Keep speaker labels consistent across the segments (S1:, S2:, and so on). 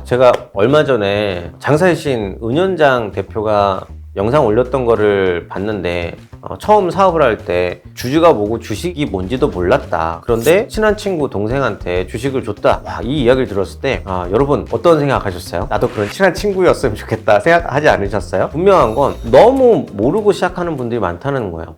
S1: 제가 얼마 전에 장사의 신 은현장 대표가 영상 올렸던 거를 봤는데 처음 사업을 할 때 주주가 뭐고 주식이 뭔지도 몰랐다. 그런데 친한 친구 동생한테 주식을 줬다. 이 이야기를 들었을 때 여러분 어떤 생각하셨어요? 나도 그런 친한 친구였으면 좋겠다 생각하지 않으셨어요? 분명한 건 너무 모르고 시작하는 분들이 많다는 거예요.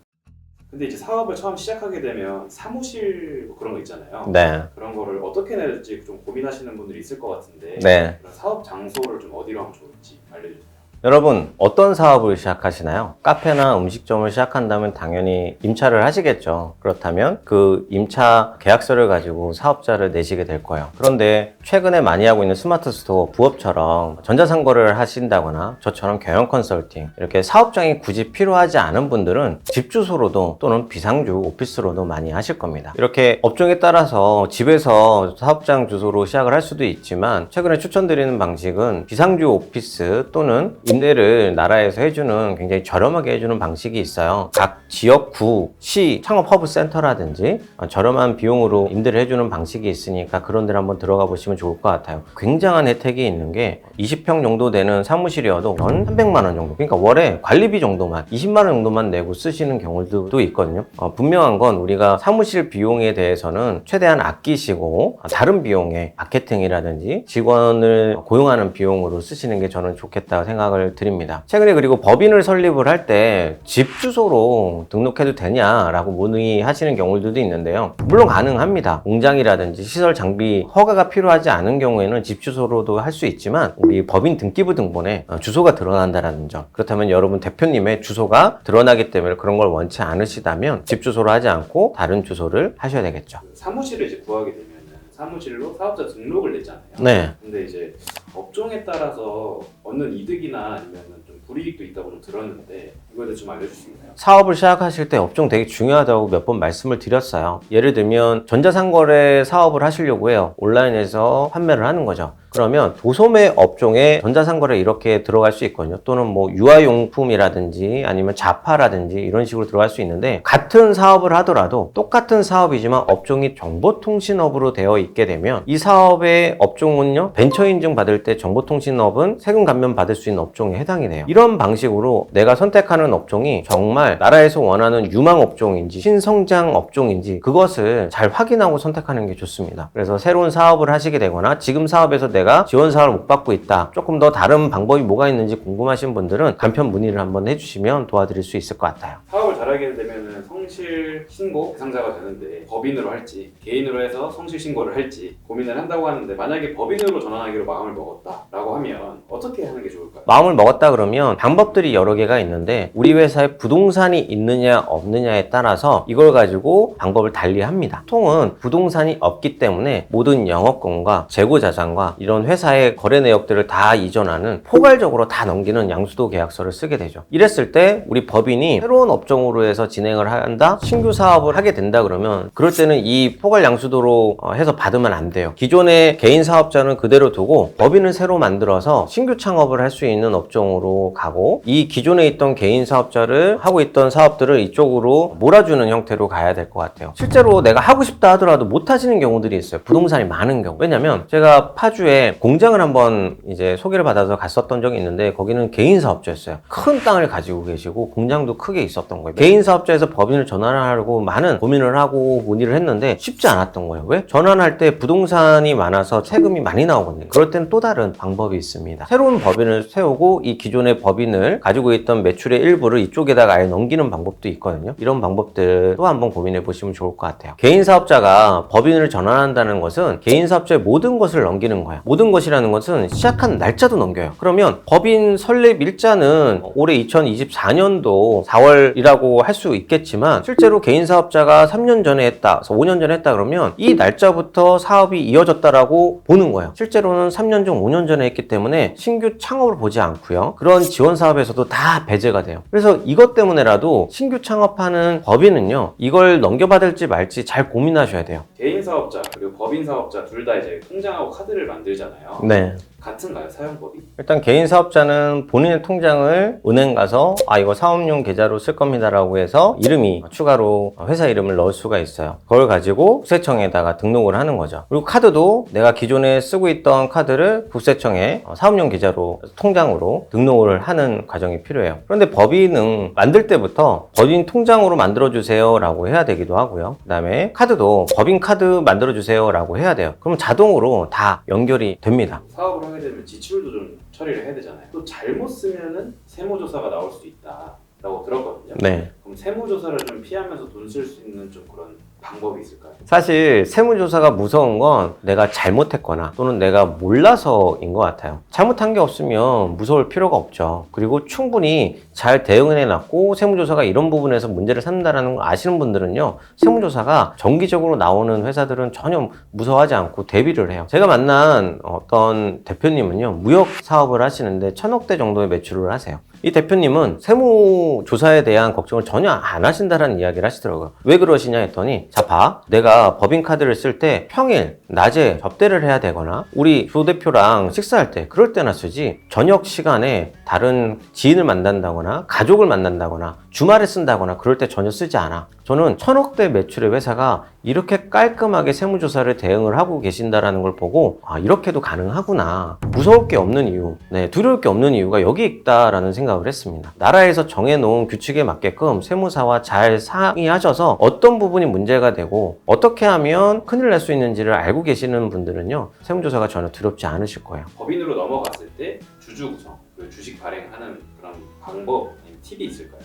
S2: 근데 이제 사업을 처음 시작하게 되면 사무실 뭐 그런 거 있잖아요.
S1: 네.
S2: 그런 거를 어떻게 낼지 좀 고민하시는 분들이 있을 것 같은데
S1: 네.
S2: 그런 사업 장소를 좀 어디로 하면 좋을지 알려주세요.
S1: 여러분 어떤 사업을 시작하시나요? 카페나 음식점을 시작한다면 당연히 임차를 하시겠죠. 그렇다면 그 임차 계약서를 가지고 사업자를 내시게 될 거예요. 그런데 최근에 많이 하고 있는 스마트 스토어, 부업처럼 전자상거래를 하신다거나 저처럼 경영 컨설팅 이렇게 사업장이 굳이 필요하지 않은 분들은 집 주소로도 또는 비상주 오피스로도 많이 하실 겁니다. 이렇게 업종에 따라서 집에서 사업장 주소로 시작을 할 수도 있지만 최근에 추천드리는 방식은 비상주 오피스 또는 임대를 나라에서 해주는 굉장히 저렴하게 해주는 방식이 있어요. 각 지역구, 시, 창업 허브 센터라든지 저렴한 비용으로 임대를 해주는 방식이 있으니까 그런 데를 한번 들어가 보시면 좋을 것 같아요. 굉장한 혜택이 있는 게 20평 정도 되는 사무실이어도 연 300만 원 정도, 그러니까 월에 관리비 정도만 20만 원 정도만 내고 쓰시는 경우도 있거든요. 분명한 건 우리가 사무실 비용에 대해서는 최대한 아끼시고 다른 비용에 마케팅이라든지 직원을 고용하는 비용으로 쓰시는 게 저는 좋겠다고 생각을 드립니다. 최근에 그리고 법인을 설립을 할 때 집 주소로 등록해도 되냐라고 문의하시는 경우들도 있는데요. 물론 가능합니다. 공장이라든지 시설 장비 허가가 필요하지 않은 경우에는 집 주소로도 할 수 있지만 우리 법인 등기부 등본에 주소가 드러난다는 점, 그렇다면 여러분 대표님의 주소가 드러나기 때문에 그런 걸 원치 않으시다면 집 주소로 하지 않고 다른 주소를 하셔야 되겠죠.
S2: 사무실을 이제 구하게 되면은 사무실로 사업자 등록을 내잖아요.
S1: 네.
S2: 근데 이제 업종에 따라서 얻는 이득이나 아니면은 좀 불이익도 있다고 좀 들었는데 이거에 대해 좀 알려줄 수 있나요?
S1: 사업을 시작하실 때 업종 되게 중요하다고 몇 번 말씀을 드렸어요. 예를 들면 전자상거래 사업을 하시려고 해요. 온라인에서 판매를 하는 거죠. 그러면 도소매 업종에 전자상거래 이렇게 들어갈 수 있거든요. 또는 뭐 유아용품이라든지 아니면 자파라든지 이런 식으로 들어갈 수 있는데, 같은 사업을 하더라도 똑같은 사업이지만 업종이 정보통신업으로 되어 있게 되면 이 사업의 업종은요, 벤처 인증 받을 때 정보통신업은 세금 감면 받을 수 있는 업종에 해당이 돼요. 이런 방식으로 내가 선택하는 업종이 정말 나라에서 원하는 유망 업종인지 신성장 업종인지 그것을 잘 확인하고 선택하는 게 좋습니다. 그래서 새로운 사업을 하시게 되거나 지금 사업에서 내가 지원 사업을 못 받고 있다, 조금 더 다른 방법이 뭐가 있는지 궁금하신 분들은 간편 문의를 한번 해주시면 도와드릴 수 있을 것 같아요.
S2: 사업을 잘하게 되면은 성실 신고 대상자가 되는데 법인으로 할지 개인으로 해서 성실 신고를 할지 고민을 한다고 하는데, 만약에 법인으로 전환하기로 마음을 먹었다라고 하면 어떻게 하는 게 좋을까요?
S1: 마음을 먹었다 그러면 방법들이 여러 개가 있는데 우리 회사에 부동산이 있느냐 없느냐에 따라서 이걸 가지고 방법을 달리합니다. 보통은 부동산이 없기 때문에 모든 영업권과 재고자산과 이런 회사의 거래 내역들을 다 이전하는, 포괄적으로 다 넘기는 양수도 계약서를 쓰게 되죠. 이랬을 때 우리 법인이 새로운 업종으로 해서 진행을 한다, 신규 사업을 하게 된다 그러면 그럴 때는 이 포괄 양수도로 해서 받으면 안 돼요. 기존의 개인 사업자는 그대로 두고 법인을 새로 만들어서 신규 창업을 할 수 있는 업종으로 가고, 이 기존에 있던 개인 사업자를 하고 있던 사업들을 이쪽으로 몰아주는 형태로 가야 될 것 같아요. 실제로 내가 하고 싶다 하더라도 못 하시는 경우들이 있어요. 부동산이 많은 경우. 왜냐면 제가 파주에 공장을 한번 이제 소개를 받아서 갔었던 적이 있는데 거기는 개인 사업자였어요. 큰 땅을 가지고 계시고 공장도 크게 있었던 거예요. 개인 사업자에서 법인을 전환하려고 많은 고민을 하고 문의를 했는데 쉽지 않았던 거예요. 왜? 전환할 때 부동산이 많아서 세금이 많이 나오거든요. 그럴 땐 또 다른 방법이 있습니다. 새로운 법인을 세우고 이 기존의 법인을 가지고 있던 매출의 일부를 이쪽에다가 아예 넘기는 방법도 있거든요. 이런 방법들도 한번 고민해 보시면 좋을 것 같아요. 개인 사업자가 법인을 전환한다는 것은 개인 사업자의 모든 것을 넘기는 거야. 모든 것이라는 것은 시작한 날짜도 넘겨요. 그러면 법인 설립 일자는 올해 2024년도 4월이라고 할 수 있겠지만 실제로 개인 사업자가 3년 전에 했다, 5년 전에 했다 그러면 이 날짜부터 사업이 이어졌다라고 보는 거예요. 실제로는 3년 전, 5년 전에 했기 때문에 신규 창업을 보지 않고요. 그런 지원 사업에서도 다 배제가 돼요. 그래서 이것 때문에라도 신규 창업하는 법인은요, 이걸 넘겨받을지 말지 잘 고민하셔야 돼요.
S2: 개인 사업자 그리고 법인 사업자 둘 다 이제 통장하고 카드를 만들잖아요.
S1: 네.
S2: 같은가요, 사용법이?
S1: 일단 개인 사업자는 본인의 통장을 은행 가서 이거 사업용 계좌로 쓸 겁니다라고 해서 이름이 추가로 회사 이름을 넣을 수가 있어요. 그걸 가지고 국세청에다가 등록을 하는 거죠. 그리고 카드도 내가 기존에 쓰고 있던 카드를 국세청에 사업용 계좌로 통장으로 등록을 하는 과정이 필요해요. 그런데 법인은 만들 때부터 법인 통장으로 만들어주세요 라고 해야 되기도 하고요. 그 다음에 카드도 법인 카드 만들어주세요 라고 해야 돼요. 그럼 자동으로 다 연결이 됩니다.
S2: 사업을 하게 되면 지출도 좀 처리를 해야 되잖아요. 또 잘못 쓰면은 세무조사가 나올 수 있다라고 들었거든요.
S1: 네.
S2: 그럼 세무조사를 좀 피하면서 돈 쓸 수 있는 좀 그런 방법이 있을까요?
S1: 사실 세무조사가 무서운 건 내가 잘못했거나 또는 내가 몰라서인 것 같아요. 잘못한 게 없으면 무서울 필요가 없죠. 그리고 충분히 잘 대응을 해놨고 세무조사가 이런 부분에서 문제를 삼는다는 걸 아시는 분들은요, 세무조사가 정기적으로 나오는 회사들은 전혀 무서워하지 않고 대비를 해요. 제가 만난 어떤 대표님은요, 무역 사업을 하시는데 1,000억대 정도의 매출을 하세요. 이 대표님은 세무조사에 대한 걱정을 전혀 안 하신다라는 이야기를 하시더라고요. 왜 그러시냐 했더니, 자 봐, 내가 법인카드를 쓸 때 평일 낮에 접대를 해야 되거나 우리 조 대표랑 식사할 때 그럴 때나 쓰지, 저녁 시간에 다른 지인을 만난다거나 가족을 만난다거나 주말에 쓴다거나 그럴 때 전혀 쓰지 않아. 저는 1,000억대 매출의 회사가 이렇게 깔끔하게 세무조사를 대응을 하고 계신다라는 걸 보고, 이렇게도 가능하구나. 무서울 게 없는 이유, 두려울 게 없는 이유가 여기 있다라는 생각을 했습니다. 나라에서 정해놓은 규칙에 맞게끔 세무사와 잘 상의하셔서 어떤 부분이 문제가 되고 어떻게 하면 큰일 날 수 있는지를 알고 계시는 분들은요, 세무조사가 전혀 두렵지 않으실 거예요.
S2: 법인으로 넘어갔을 때 주주 구성, 그리고 주식 발행하는 그런 방법, 아니면 팁이 있을까요?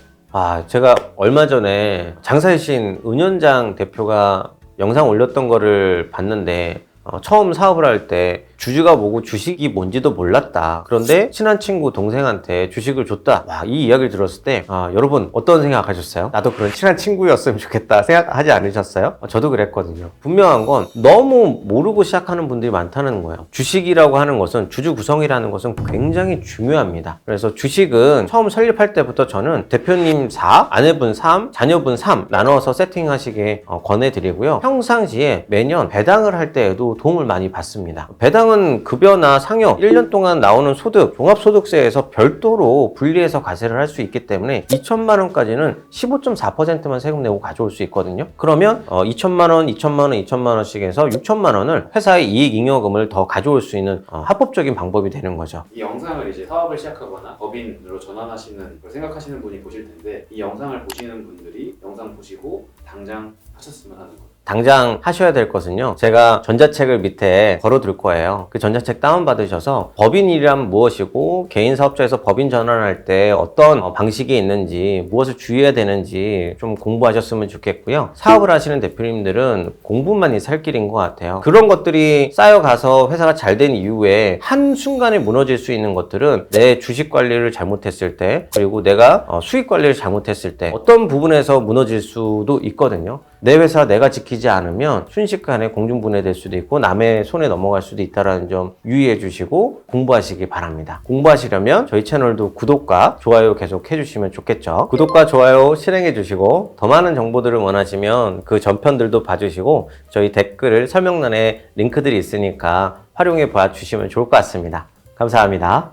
S1: 제가 얼마 전에 장사의 신 은현장 대표가 영상 올렸던 거를 봤는데, 처음 사업을 할 때 주주가 뭐고 주식이 뭔지도 몰랐다. 그런데 친한 친구 동생한테 주식을 줬다. 이 이야기를 들었을 때 여러분 어떤 생각하셨어요? 나도 그런 친한 친구였으면 좋겠다 생각하지 않으셨어요? 저도 그랬거든요. 분명한 건 너무 모르고 시작하는 분들이 많다는 거예요. 주식이라고 하는 것은, 주주 구성이라는 것은 굉장히 중요합니다. 그래서 주식은 처음 설립할 때부터 저는 대표님 4, 아내분 3, 자녀분 3 나눠서 세팅하시게 권해드리고요. 평상시에 매년 배당을 할 때에도 도움을 많이 받습니다. 배당은 급여나 상여 1년 동안 나오는 소득, 종합소득세에서 별도로 분리해서 과세를 할 수 있기 때문에 2천만 원까지는 15.4%만 세금 내고 가져올 수 있거든요. 그러면 2천만 원, 2천만 원, 2천만 원씩 해서 6천만 원을 회사의 이익 잉여금을 더 가져올 수 있는 합법적인 방법이 되는 거죠.
S2: 이 영상을 이제 사업을 시작하거나 법인으로 전환하시는 걸 생각하시는 분이 보실 텐데, 이 영상을 보시는 분들이 영상 보시고 당장 하셨으면 하는 것.
S1: 당장 하셔야 될 것은요, 제가 전자책을 밑에 걸어둘 거예요. 그 전자책 다운받으셔서 법인이란 무엇이고 개인 사업자에서 법인 전환할 때 어떤 방식이 있는지, 무엇을 주의해야 되는지 좀 공부하셨으면 좋겠고요. 사업을 하시는 대표님들은 공부만이 살 길인 것 같아요. 그런 것들이 쌓여가서 회사가 잘 된 이후에 한순간에 무너질 수 있는 것들은 내 주식 관리를 잘못했을 때, 그리고 내가 수익 관리를 잘못했을 때 어떤 부분에서 무너질 수도 있거든요. 내 회사 내가 지키지 않으면 순식간에 공중분해될 수도 있고 남의 손에 넘어갈 수도 있다는 점 유의해 주시고 공부하시기 바랍니다. 공부하시려면 저희 채널도 구독과 좋아요 계속 해주시면 좋겠죠. 구독과 좋아요 실행해 주시고, 더 많은 정보들을 원하시면 그 전편들도 봐주시고 저희 댓글 설명란에 링크들이 있으니까 활용해 봐 주시면 좋을 것 같습니다. 감사합니다.